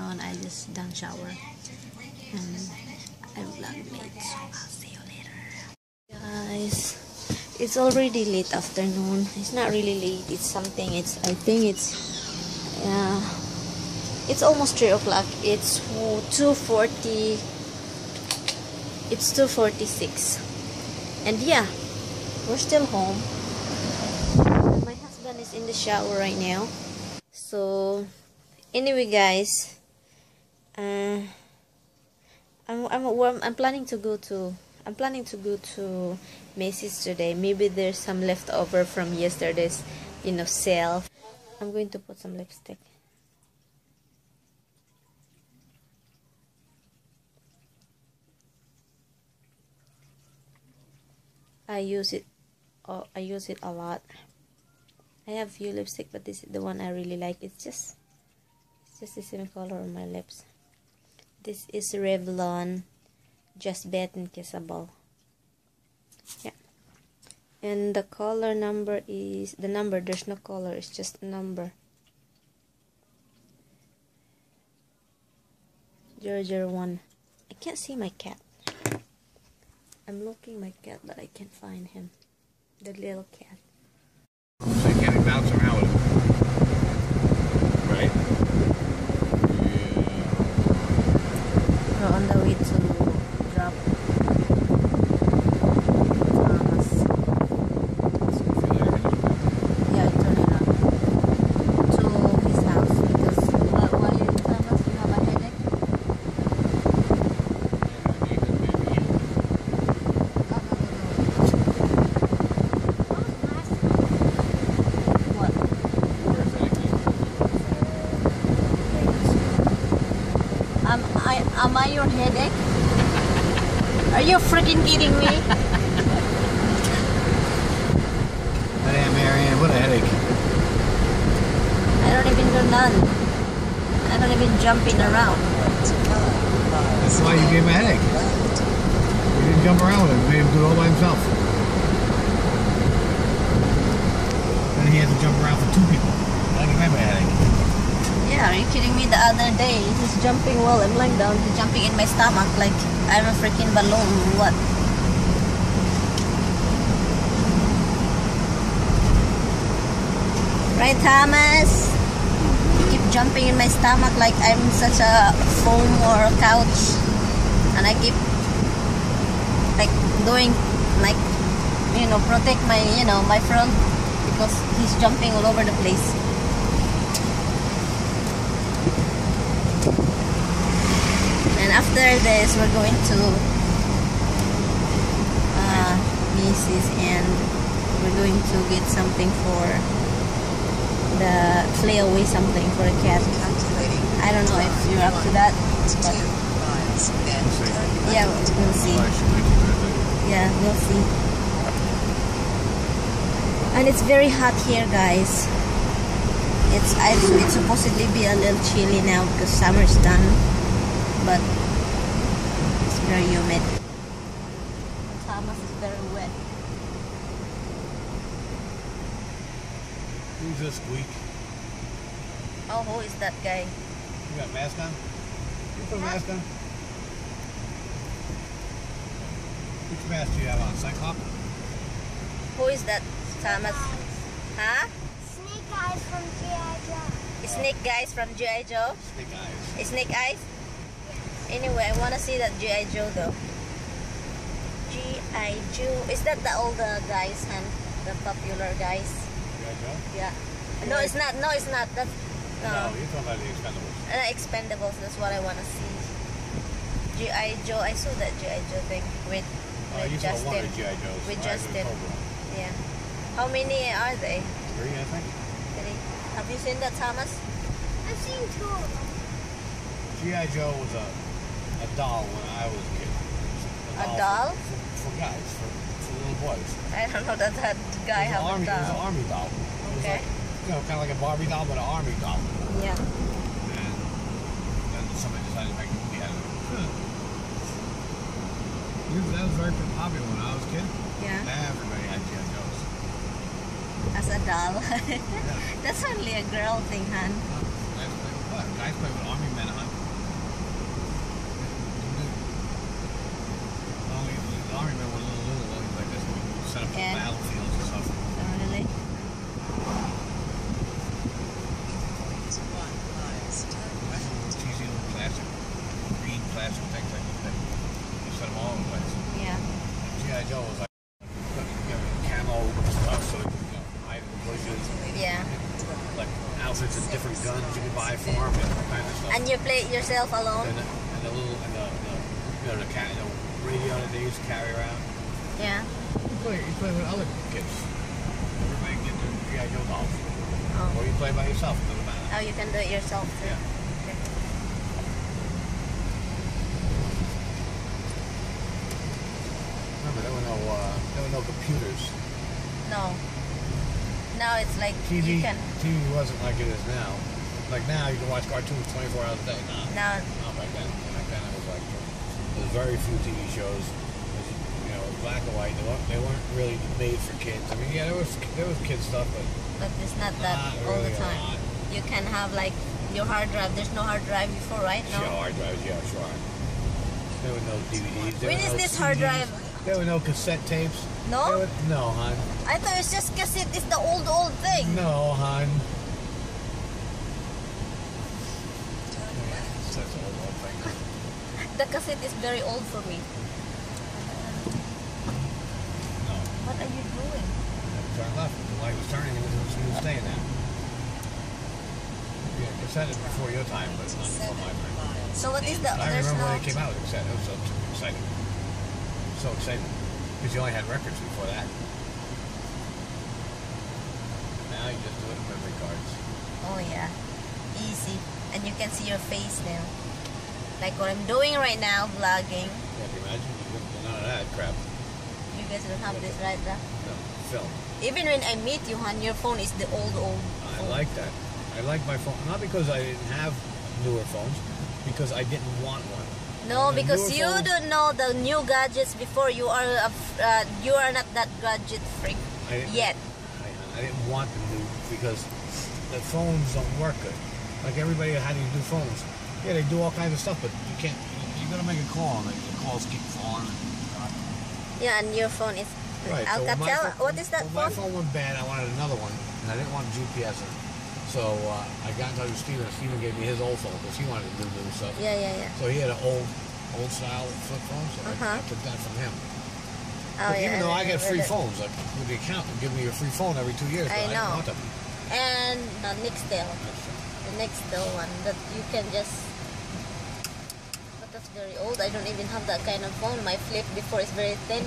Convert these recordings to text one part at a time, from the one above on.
on, I just done shower and I vlog late, so I'll see you later. Guys, it's already late afternoon. It's not really late. It's something. I think it's it's almost 3 o'clock. It's 2:40. It's 2:46, and yeah, we're still home. My husband is in the shower right now. So anyway, guys, I'm planning to go to Macy's today. Maybe there's some leftover from yesterday's, sale. I'm going to put some lipstick. I use it a lot. I have few lipstick, but this is the one I really like. It's just the same color on my lips. This is Revlon Just Bet and Kissable. Yeah. And the color number is the number. There's no color. It's just a number. 001. I can't see my cat. I'm looking my cat, but I can't find him. The little cat. So you can't bounce around with it. Right? Yeah. We're on the way to drop Thomas. Yeah, I turn it on to his house because while you're in Thomas, you have a headache. Am I your headache? Are you freaking kidding me? Hey, MaryAnn, what a headache. I don't even do none. I don't even jumping around. That's why you gave him a headache. You didn't jump around with him. You made him do it all by himself. Then he had to jump around for 2 people. I gave him a headache. Yeah, are you kidding me? The other day, he's jumping while I'm lying down. He's jumping in my stomach like I'm a freaking balloon. What? Right, Thomas? You keep jumping in my stomach like I'm such a foam or a couch. And I keep like doing like, protect my, my front because he's jumping all over the place. And after this, we're going to Macy's and we're going to get something for the flayaway, something for a cat. I don't know if you're up to that. But yeah, we'll see. Yeah, we'll see. And it's very hot here, guys. It's supposedly be a little chilly now because summer's done. But it's very humid. Thomas is very wet. Who's this squeak? Oh, who is that guy? You got a mask on? You put a mask on? Which mask do you have on? Cyclops? Who is that, Thomas? Huh? Snake Eyes from G.I. Joe. Snake Guys from G.I. Joe? Snake eyes. Snake Eyes? Anyway, I want to see that G.I. Joe though. G.I. Joe. Is that the older guys and the popular guys? G.I. Joe? Yeah. No, it's not. No, it's not. That's No, you're talking about the Expendables. Expendables. That's what I want to see. G.I. Joe. I saw that G.I. Joe thing with You saw one Justin. of the G.I. Joes. With Rise of Justin. Cobra. Yeah. How many are they? 3, I think. 3. Have you seen that, Thomas? I've seen 2 of them. G.I. Joe was a doll when I was a kid. A doll? For guys, for little boys. I don't know that guy It have was a It was an doll. army doll. It was Okay. like, kind of like a Barbie doll, but an army doll. Yeah. And then somebody decided to make a movie out of it. That was very popular when I was a kid. Yeah. Everybody had G.I. Joes. As a doll. Yeah. That's only a girl thing, hon. Guys play with what? Guys play with army men, huh? weekend. Battlefields and stuff. Oh, really? Cheesy little plastic, green plastic things like that. You set them all in place. Yeah. G.I. Joe was like, camo stuff so you can hide in bushes. Yeah. Like outfits and different guns you can buy for them and all kinds of stuff. And you play it yourself alone? And the little, the radio that they used to carry around. Yeah. You play with other kids. Everybody get their G.I. Joe dolls. Oh. Or you play by yourself, it doesn't matter. Oh, you can do it yourself too. Yeah. Okay. Remember, there were no computers. No. Now it's like TV, you can. TV wasn't like it is now. Like now, you can watch cartoons 24 hours a day. Now. Not back then. Back then, it was like there's very few TV shows. You know, black and white. They weren't really made for kids. I mean, yeah, there was kid stuff, but It's not that all really the time. You can have like your hard drive. There's no hard drive before, right? No. Sure, hard drives. Yeah, sure. There were no DVDs. When is this hard drive? There were no cassette tapes. No? No, hon. I thought it's just cassette. It's the old thing. No, hon. That's an old thing. The cassette is very old for me. No. What are you doing? Turn left. The light was turning and it was staying there. Yeah, cassette is before your time, but it's not before my time. So what is the? I There's remember no. when it came out, cassette. It was so exciting. So exciting. Because you only had records before that. Now you just do it with memory cards. Oh yeah, easy, and you can see your face now. Like what I'm doing right now, vlogging. Yeah, can you imagine? You get none of that crap. You guys don't have this right now. No, film. Even when I meet you, hon, your phone is the old phone. I like that. I like my phone. Not because I didn't have newer phones, because I didn't want one. No, The because newer you phones- don't know the new gadgets before. You are not that gadget freak I didn't- yet. I didn't want the new because the phones don't work good. Like everybody had these new phones. Yeah, they do all kinds of stuff, but you can't. You gotta make a call, and the calls keep falling. Yeah, and your phone is Right. so when my Alcatel. phone- What is that when my phone? phone went bad, I wanted another one, and I didn't want GPS in it. So I got in touch with Steven. Steven gave me his old phone because he wanted to do new stuff. Yeah. So he had an old style flip phone, so I took that from him. Oh, But yeah, even though I get free remember phones, like with the account, they give me a free phone every 2 years. But I I know. didn't want them. that. And the Nextel, the Nextel one that you can just. But that's very old. I don't even have that kind of phone. My flip before is very thin.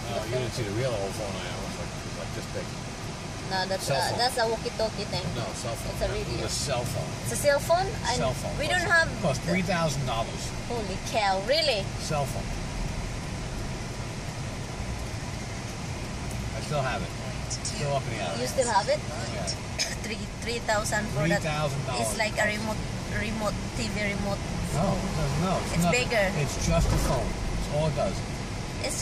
You didn't see the real old phone I have. It was like this big. No, that's Cell phone. that's a walkie-talkie thing. No, cell phone. It's a radio. It's a cell phone. It's a cell phone. Cell phone. We don't have. Cost $3,000. Holy cow! Really? Cell phone. I still have it. Still up in the attic. You still have it? Yeah. 3,000 for that. $3,000. It's like a remote TV remote. No. It's nothing. bigger. It's just a phone. That's all it does. It's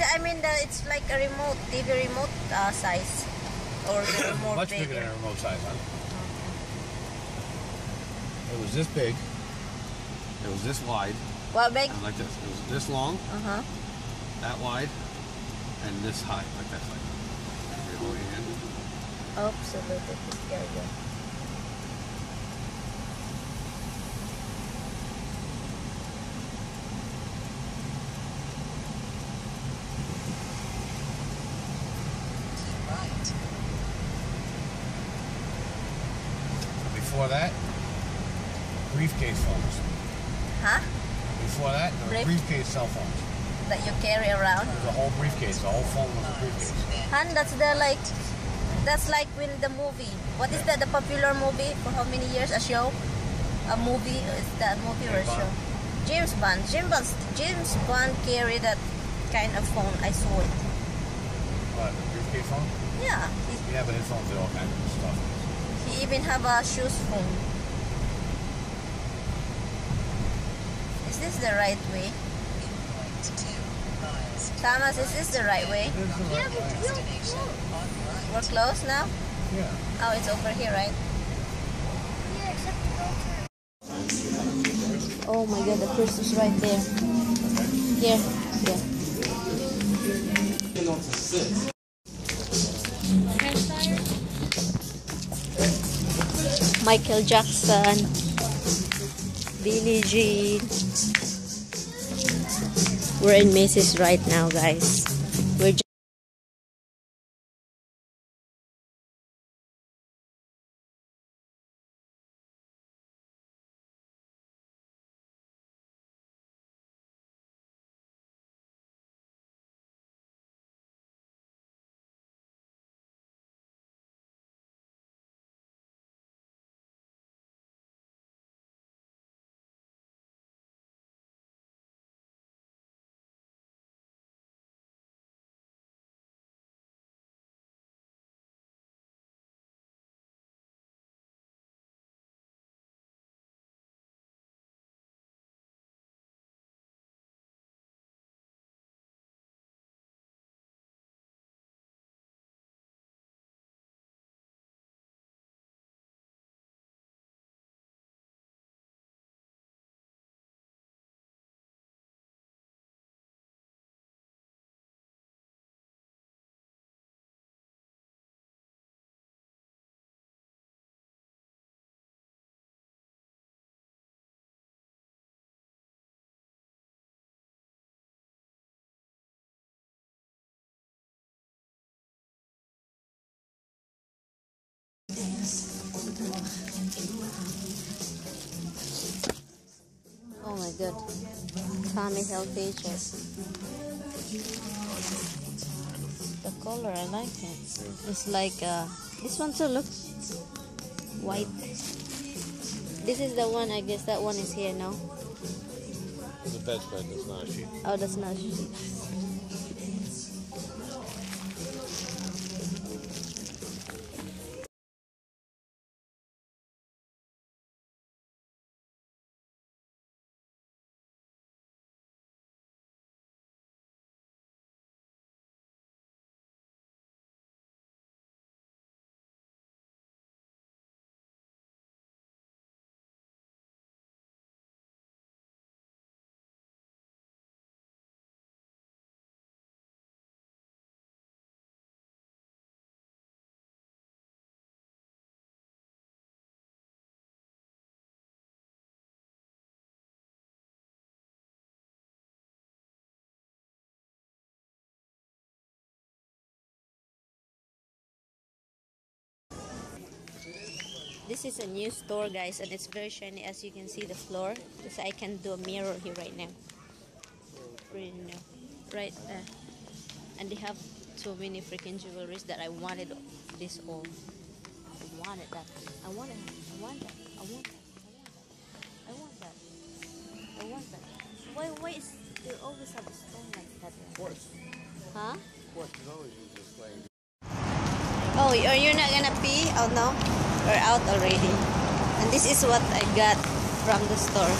like a remote TV remote size, or the more Much bigger than a remote size, huh? It was this big. It was this wide. What big? And like this. It was this long, that wide, and this high, like that. Like you hold your hand. Oops, a little bit scared you. Before that, briefcase phones. Huh? Before that, there were briefcase cell phones. That you carry around? It was a whole briefcase. The whole phone was a briefcase. Han, that's like when the movie. What is that? The popular movie for how many years? A show? A movie? Is that a movie or a show? James Bond. James Bond carried that kind of phone. I saw it. What, a briefcase phone? Yeah. Yeah, but his phones did all kinds of stuff. He even have a shoes phone. Is this the right way? Thomas, is this the right way? Yeah, but you're close. We're close now? Yeah. Oh, it's over here, right? Yeah, except the Oh my god, the first is right there. Here. Yeah. Michael Jackson, Billie Jean. We're in Macy's right now, guys. We're just oh my god, Tommy Hilfiger. The color, I like it. It's like this one too. Look, white. This is the one. I guess that one is here now. It's a bedspread. That's not a sheet. Oh, that's not a sheet. This is a new store, guys, and it's very shiny. As you can see the floor, because I can do a mirror here right now. Pretty new. Right there. And they have so many freaking jewelries that I wanted this all. I wanted that. I want it. I want that. I want that. I want that. I want that. Why is they always have a stone like that? Quartz. Huh? Quartz is always used as flame. Oh, you're not gonna pee? Oh no? We're out already. And this is what I got from the store.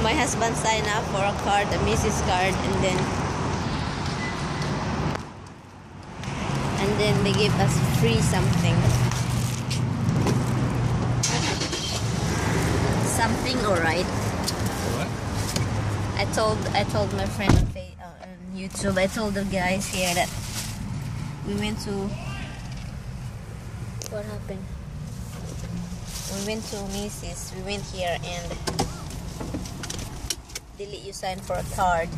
My husband signed up for a card, a Mrs. card, and then they gave us free something. Something, alright. What? I told my friend on YouTube. I told the guys here that we went to. What happened? We went to Macy's. We went here and they let you sign for a card,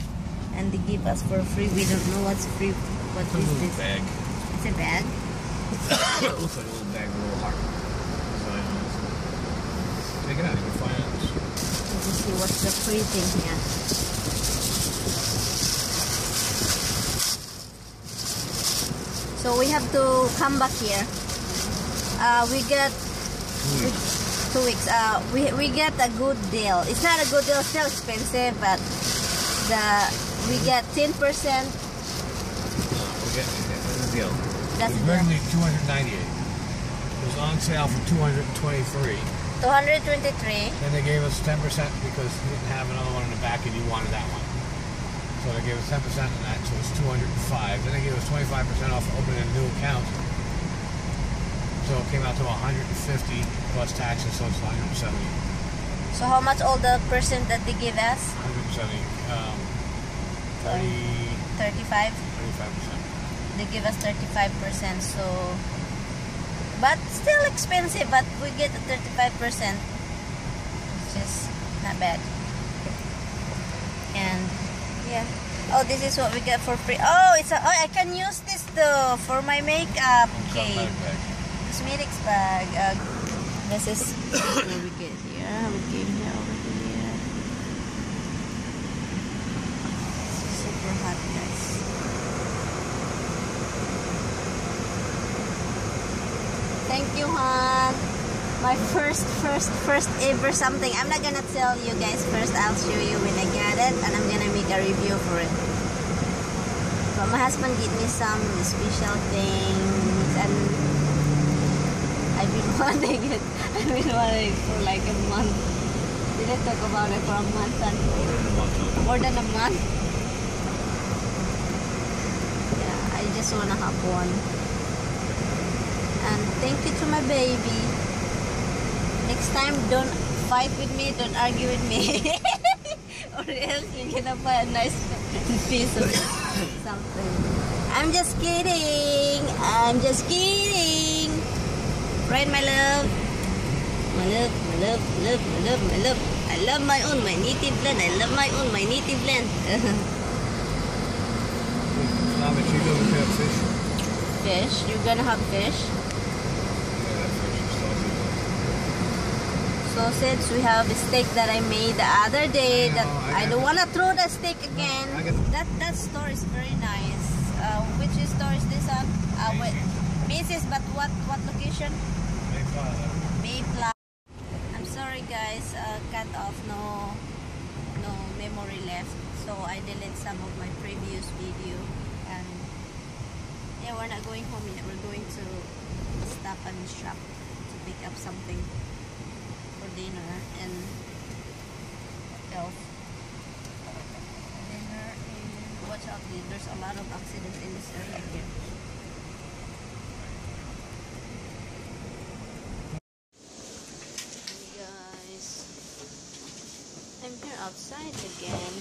and they give us for free. We don't know what's free. What It's a is little this? bag. It's a bag. It looks like a little bag with a little heart. Take it out. You can find out. Let me see what's the free thing here. So we have to come back here. We get 2 weeks. We get a good deal. It's not a good deal, it's still expensive, but we get 10%. We're getting it. That's the deal. That's It was originally $298. It was on sale for $223. 223. Then they gave us 10% because we didn't have another one in the back and you wanted that one. So they gave us 10% on that, so it's $205. Then they gave us 25% off opening a new account. So it came out to $150 plus taxes, so it's $170. So how much all the percent that they give us? 170. 35. 35%. They give us 35%, so but still expensive, but we get a 35%. It's just not bad. And yeah. Oh, this is what we get for free. Oh, I can use this though for my makeup. Okay. Cosmetics bag. This is what we get here. We came here over here. It's super hot, guys. Thank you, hon. My first ever something. I'm not gonna tell you guys first. I'll show you when I get it, and I'm gonna make a review for it. But my husband gave me some special things, and I've been wanting it. I've been wanting it for like a month. Did I talk about it for a month? And more than a month. Yeah, I just wanna have one. And thank you to my baby. Next time, don't fight with me, don't argue with me. Or else you're gonna buy a nice piece of something. I'm just kidding. I'm just kidding. Right, my love? My love, my love, love, my love, my love. I love my own, my native land. I love my own, my native land. Mama, you gonna have fish? Fish? You're gonna have fish? Sausage. We have a steak that I made the other day. That I don't want to throw the steak again. That store is very nice. Which store is this on? Macy's, but what location? Mayplaza. I'm sorry guys, cut off, no memory left. So I deleted some of my previous video, and yeah, we're not going home yet. We're going to stop and shop to pick up something dinner. And what else? Dinner, and watch out, there's a lot of accidents in this area here. Hey guys, I'm here outside again.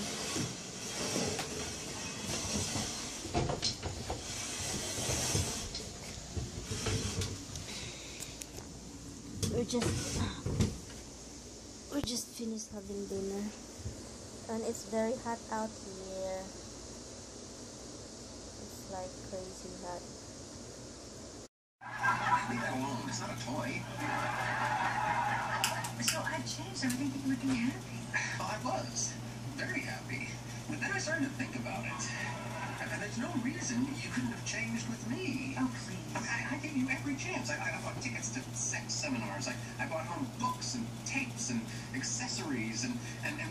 We just finished having dinner, and it's very hot out here. It's like crazy hot. Leave it alone. It's not a toy. So I've changed. I didn't think you would be happy. Well, I was very happy. But then I started to think about it. And there's no reason you couldn't have changed with me. Oh, please. I gave you every chance. I bought tickets to sex seminars. I bought home books and tapes and accessories. And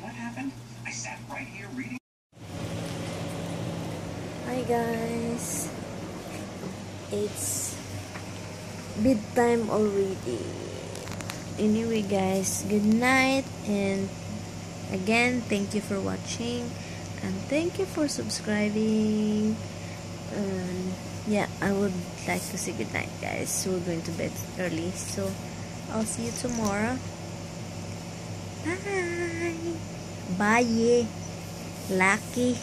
what happened? I sat right here reading. Hi guys. It's bedtime already. Anyway guys, good night, and again thank you for watching, and thank you for subscribing. Yeah, I would like to say good night guys. We're going to bed early, so I'll see you tomorrow. Bye. Bye. Lucky.